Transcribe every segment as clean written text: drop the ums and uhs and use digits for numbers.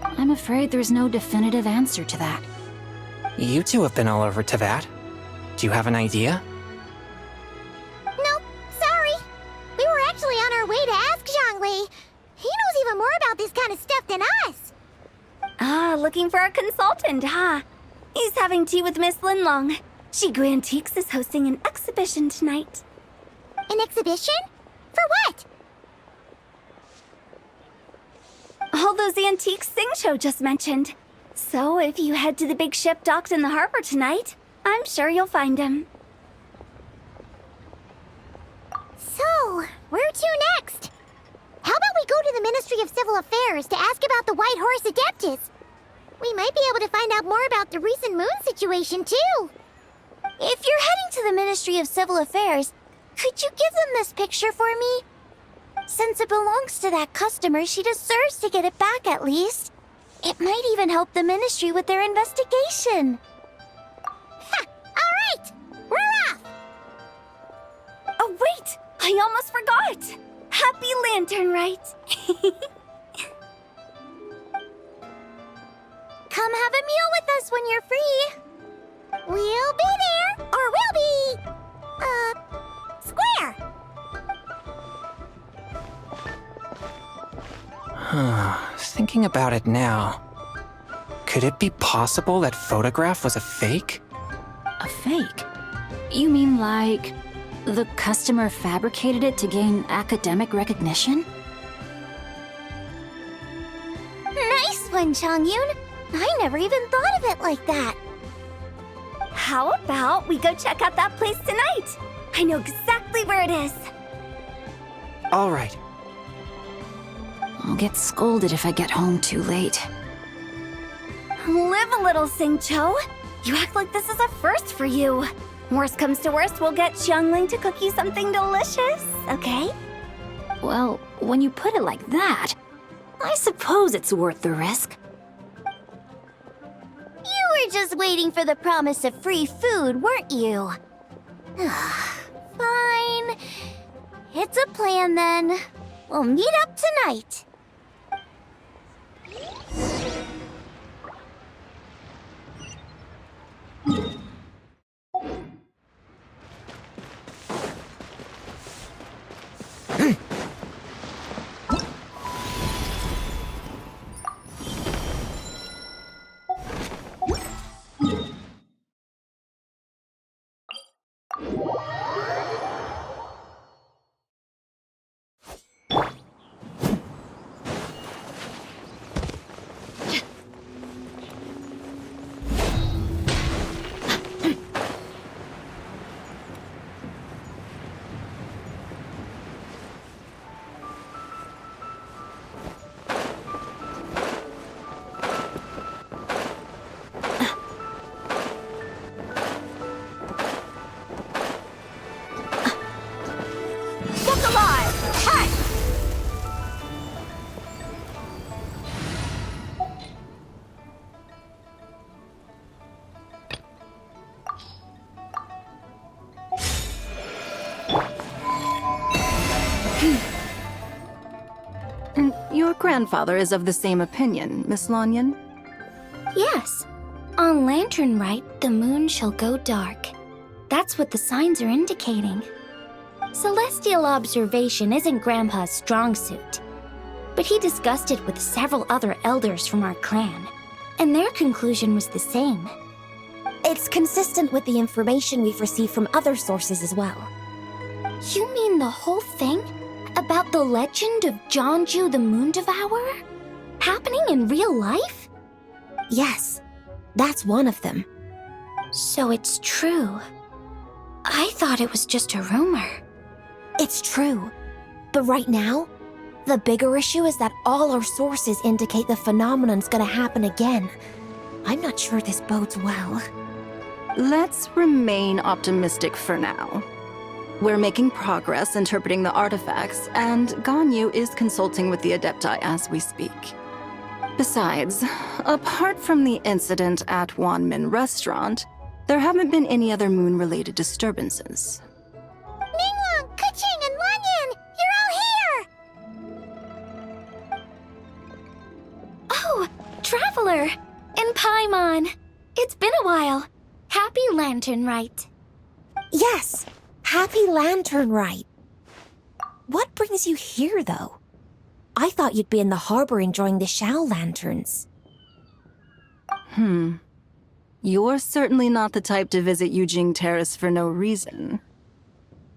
I'm afraid there's no definitive answer to that. You two have been all over Teyvat. Do you have an idea? Nope, sorry. We were actually on our way to ask Zhongli. He knows even more about this kind of stuff than us. Ah, looking for a consultant, huh? He's having tea with Miss Linlong. Shigu Antiques is hosting an exhibition tonight. An exhibition? For what? All those antiques Sing just mentioned. So if you head to the big ship docked in the harbor tonight, I'm sure you'll find him. So, where to next? How about we go to the Ministry of Civil Affairs to ask about the White Horse Adeptus? We might be able to find out more about the recent moon situation, too. If you're heading to the Ministry of Civil Affairs, could you give them this picture for me? Since it belongs to that customer, she deserves to get it back at least. It might even help the Ministry with their investigation. Ha! All right! We're off! Oh, wait! I almost forgot! Happy Lantern Rite! Come have a meal with us when you're free. We'll be there, or we'll be... square. Thinking about it now, could it be possible that photograph was a fake? A fake? You mean like the customer fabricated it to gain academic recognition? Nice one, Changyun. I never even thought of it like that. How about we go check out that place tonight? I know exactly where it is. All right. I'll get scolded if I get home too late. Live a little, Singcho. You act like this is a first for you. Worst comes to worst, we'll get Xiangling to cook you something delicious, okay? Well, when you put it like that, I suppose it's worth the risk. You were just waiting for the promise of free food, weren't you? Fine. It's a plan then. We'll meet up tonight. Your grandfather is of the same opinion, Miss Lanyan. Yes. On Lantern Rite, the moon shall go dark. That's what the signs are indicating. Celestial observation isn't Grandpa's strong suit, but he discussed it with several other elders from our clan, and their conclusion was the same. It's consistent with the information we've received from other sources as well. You mean the whole thing? About the legend of Jeonju the Moon Devourer? Happening in real life? Yes, that's one of them. So it's true. I thought it was just a rumor. It's true. But right now, the bigger issue is that all our sources indicate the phenomenon's gonna happen again. I'm not sure this bodes well. Let's remain optimistic for now. We're making progress interpreting the artifacts, and Ganyu is consulting with the Adepti as we speak. Besides, apart from the incident at Wanmin Restaurant, there haven't been any other moon-related disturbances. Ningguang, Keqing, and Lanyan! You're all here! Oh, traveler! In Paimon! It's been a while. Happy Lantern Rite. Yes, happy Lantern Rite. What brings you here, though? I thought you'd be in the harbor enjoying the Shao lanterns. You're certainly not the type to visit Yujing Terrace for no reason.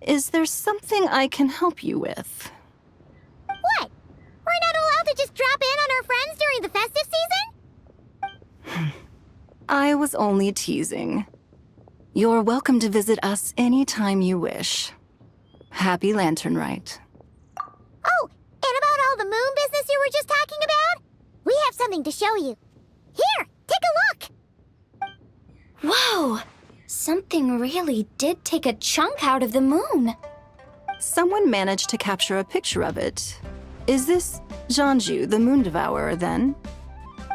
Is there something I can help you with? What? We're not allowed to just drop in on our friends during the festive season? I was only teasing. You're welcome to visit us anytime you wish. Happy Lantern Rite. Oh, and about all the moon business you were just talking about? We have something to show you. Here, take a look! Whoa! Something really did take a chunk out of the moon. Someone managed to capture a picture of it. Is this Zhanju, the Moon Devourer, then?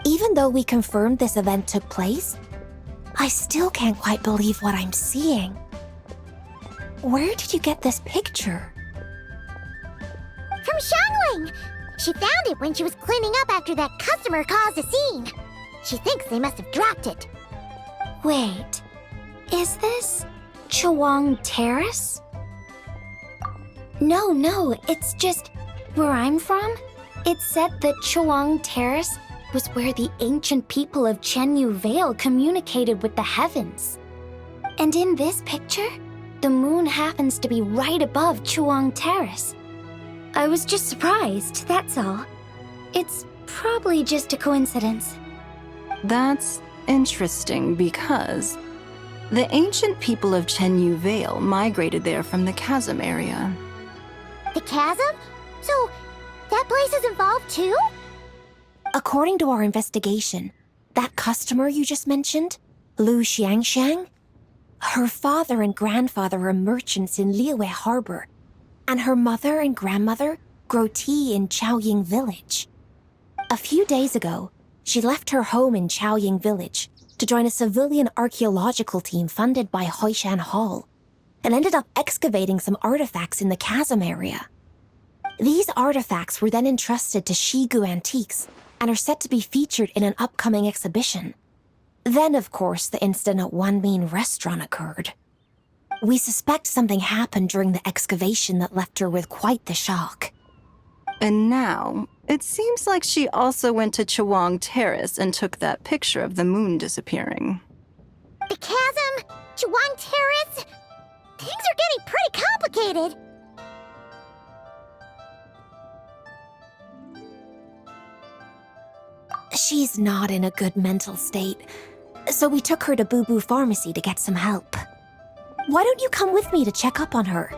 Even though we confirmed this event took place, I still can't quite believe what I'm seeing. Where did you get this picture? From Xiangling! She found it when she was cleaning up after that customer caused a scene. She thinks they must have dropped it. Wait, is this Chuang Terrace? No, it's just where I'm from. It said that Chuang Terrace was where the ancient people of Chenyu Vale communicated with the heavens. And in this picture, the moon happens to be right above Chuang Terrace. I was just surprised, that's all. It's probably just a coincidence. That's interesting because the ancient people of Chenyu Vale migrated there from the chasm area. The chasm? So, that place is involved too? According to our investigation, that customer you just mentioned, Lu Xiangxiang, her father and grandfather are merchants in Liyue Harbor, and her mother and grandmother grow tea in Chaoying Village. A few days ago, she left her home in Chaoying Village to join a civilian archaeological team funded by Hoishan Hall, and ended up excavating some artifacts in the chasm area. These artifacts were then entrusted to Shigu Antiques and are set to be featured in an upcoming exhibition. Then, of course, the incident at Wanmin Restaurant occurred. We suspect something happened during the excavation that left her with quite the shock. And now, it seems like she also went to Chuang Terrace and took that picture of the moon disappearing. The chasm? Chuang Terrace? Things are getting pretty complicated. She's not in a good mental state, so we took her to Boo Boo Pharmacy to get some help. Why don't you come with me to check up on her?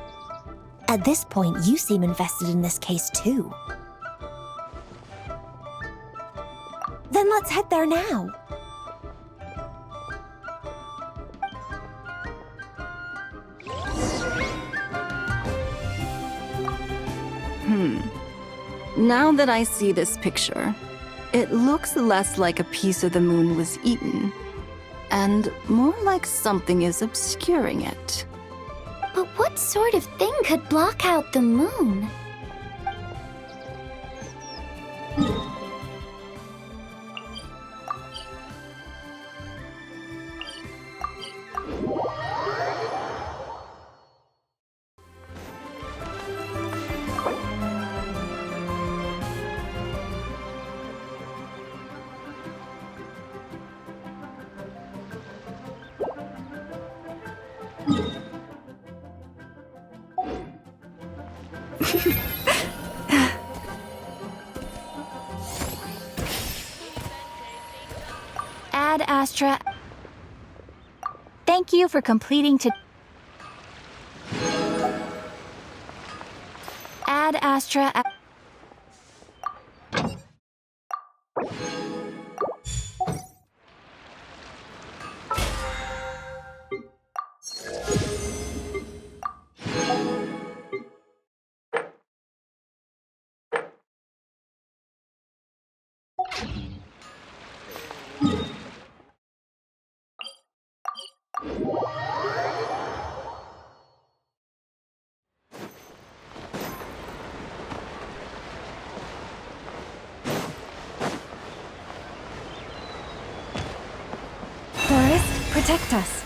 At this point, you seem invested in this case too. Then let's head there now. Now that I see this picture, it looks less like a piece of the moon was eaten, and more like something is obscuring it. But what sort of thing could block out the moon? Ad Astra. Thank you for completing to Ad Astra. Protect us.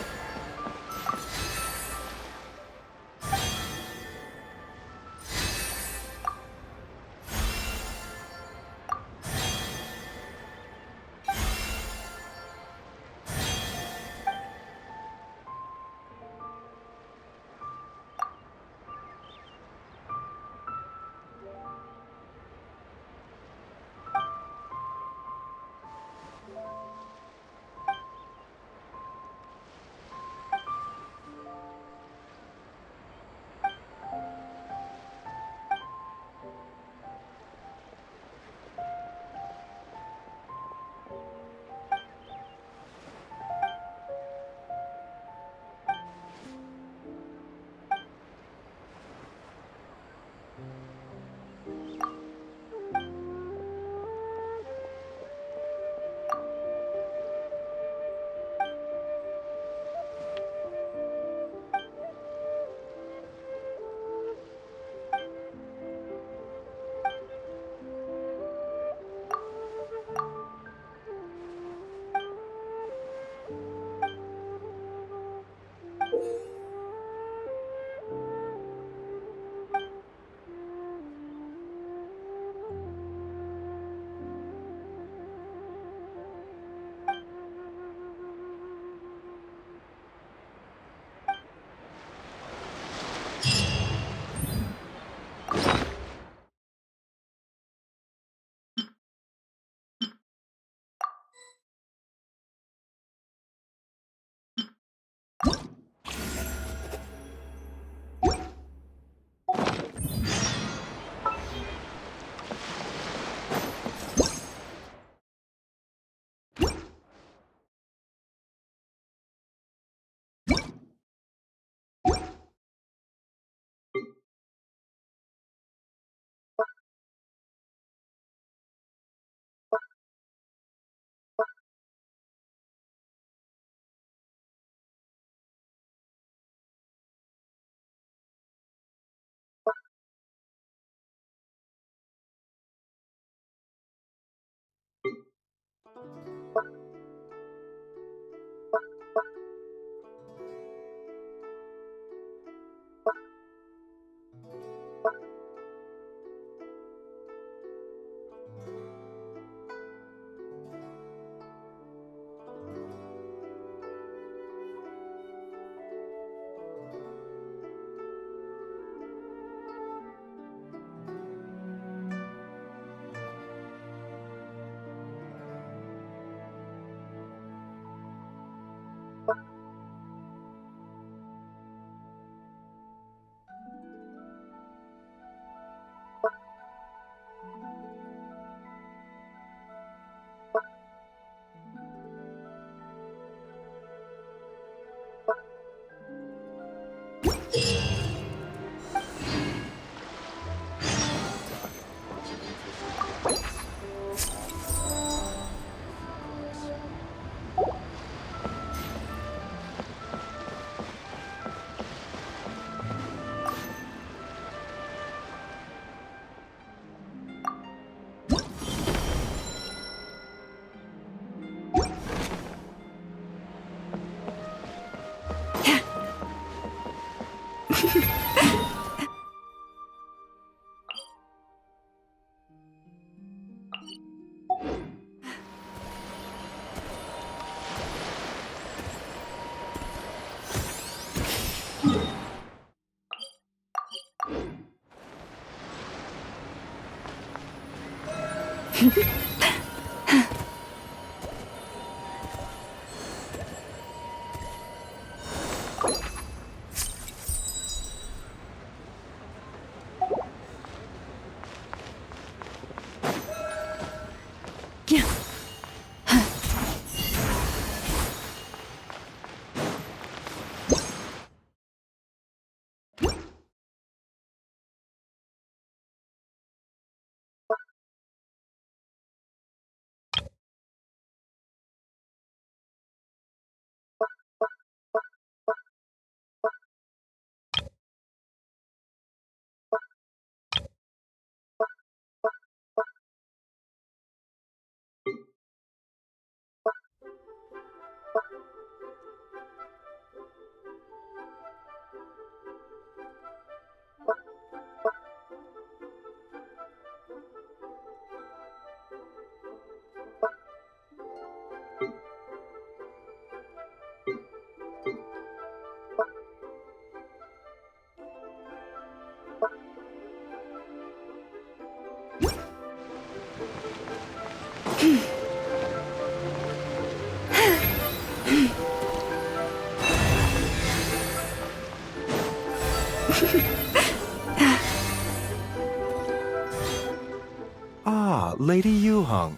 Luheng.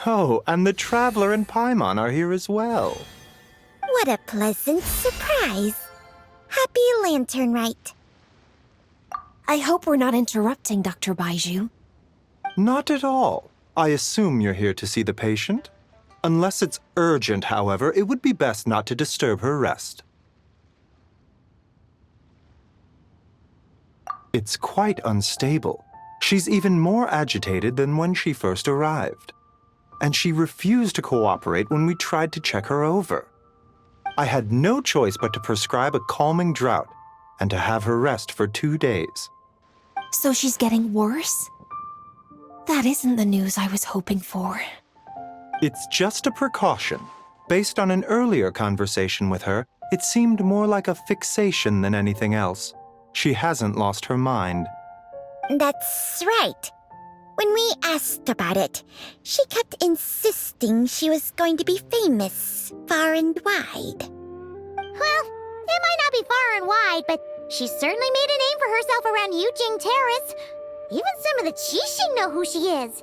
Oh, and the Traveler and Paimon are here as well. What a pleasant surprise. Happy Lantern Rite. I hope we're not interrupting, Dr. Baiju. Not at all. I assume you're here to see the patient? Unless it's urgent, however, it would be best not to disturb her rest. It's quite unstable. She's even more agitated than when she first arrived. And she refused to cooperate when we tried to check her over. I had no choice but to prescribe a calming draught and to have her rest for 2 days. So she's getting worse? That isn't the news I was hoping for. It's just a precaution. Based on an earlier conversation with her, it seemed more like a fixation than anything else. She hasn't lost her mind. That's right. When we asked about it, she kept insisting she was going to be famous far and wide. Well, it might not be far and wide, but she certainly made a name for herself around Yujing Terrace. Even some of the Qixing know who she is.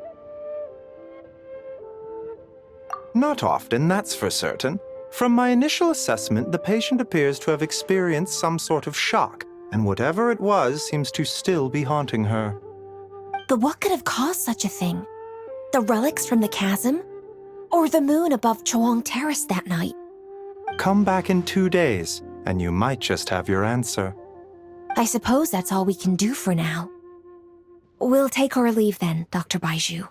Not often, that's for certain. From my initial assessment, the patient appears to have experienced some sort of shock, and whatever it was seems to still be haunting her. But what could have caused such a thing? The relics from the chasm? Or the moon above Choang Terrace that night? Come back in 2 days, and you might just have your answer. I suppose that's all we can do for now. We'll take our leave then, Dr. Baiju.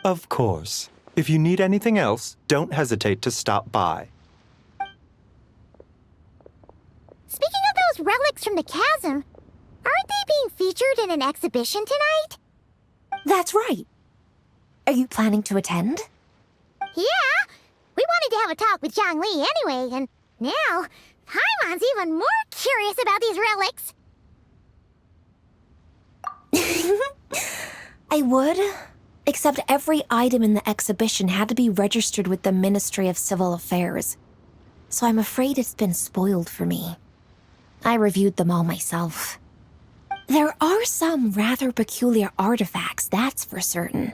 Of course. If you need anything else, don't hesitate to stop by. Speaking of those relics from the chasm, aren't they being featured in an exhibition tonight? That's right. Are you planning to attend? Yeah! We wanted to have a talk with Zhang Li anyway, and now Paimon's even more curious about these relics. I would, except every item in the exhibition had to be registered with the Ministry of Civil Affairs. So I'm afraid it's been spoiled for me. I reviewed them all myself. There are some rather peculiar artifacts, that's for certain.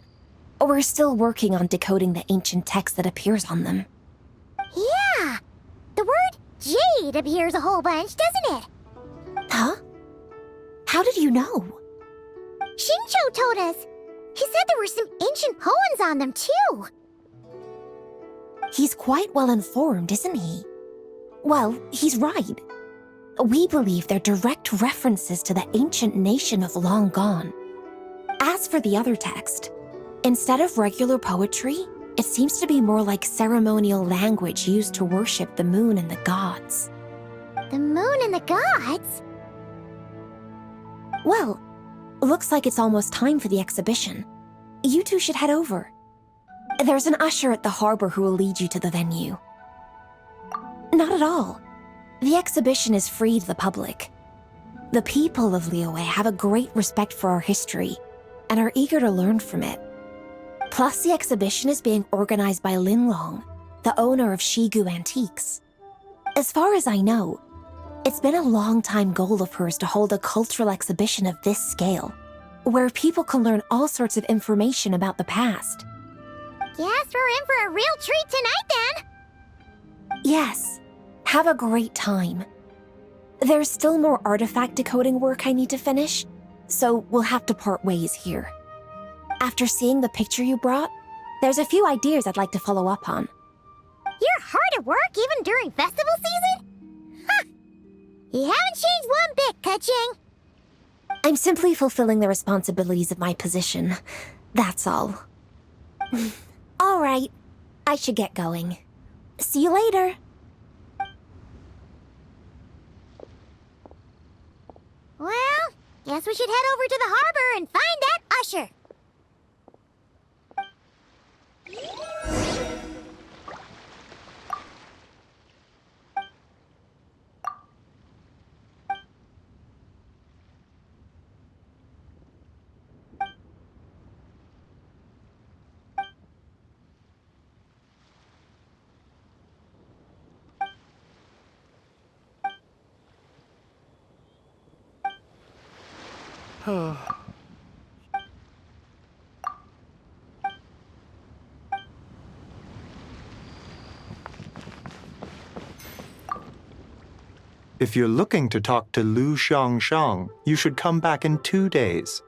We're still working on decoding the ancient text that appears on them. Yeah! The word jade appears a whole bunch, doesn't it? Huh? How did you know? Shincho told us. He said there were some ancient poems on them, too. He's quite well informed, isn't he? Well, he's right. We believe they're direct references to the ancient nation of long gone. As for the other text, instead of regular poetry, it seems to be more like ceremonial language used to worship the moon and the gods. The moon and the gods? Well, looks like it's almost time for the exhibition. You two should head over. There's an usher at the harbor who will lead you to the venue. Not at all. The exhibition is free to the public. The people of Liyue have a great respect for our history and are eager to learn from it. Plus, the exhibition is being organized by Linlong, the owner of Shigu Antiques. As far as I know, it's been a long-time goal of hers to hold a cultural exhibition of this scale, where people can learn all sorts of information about the past. Guess we're in for a real treat tonight, then. Yes, have a great time. There's still more artifact decoding work I need to finish, so we'll have to part ways here. After seeing the picture you brought, there's a few ideas I'd like to follow up on. You're hard at work even during festival season? Ha! You haven't changed one bit, Kaching. I'm simply fulfilling the responsibilities of my position. That's all. All right, I should get going. See you later. Well, guess we should head over to the harbor and find that usher. If you're looking to talk to Lu Xiangshang, you should come back in 2 days.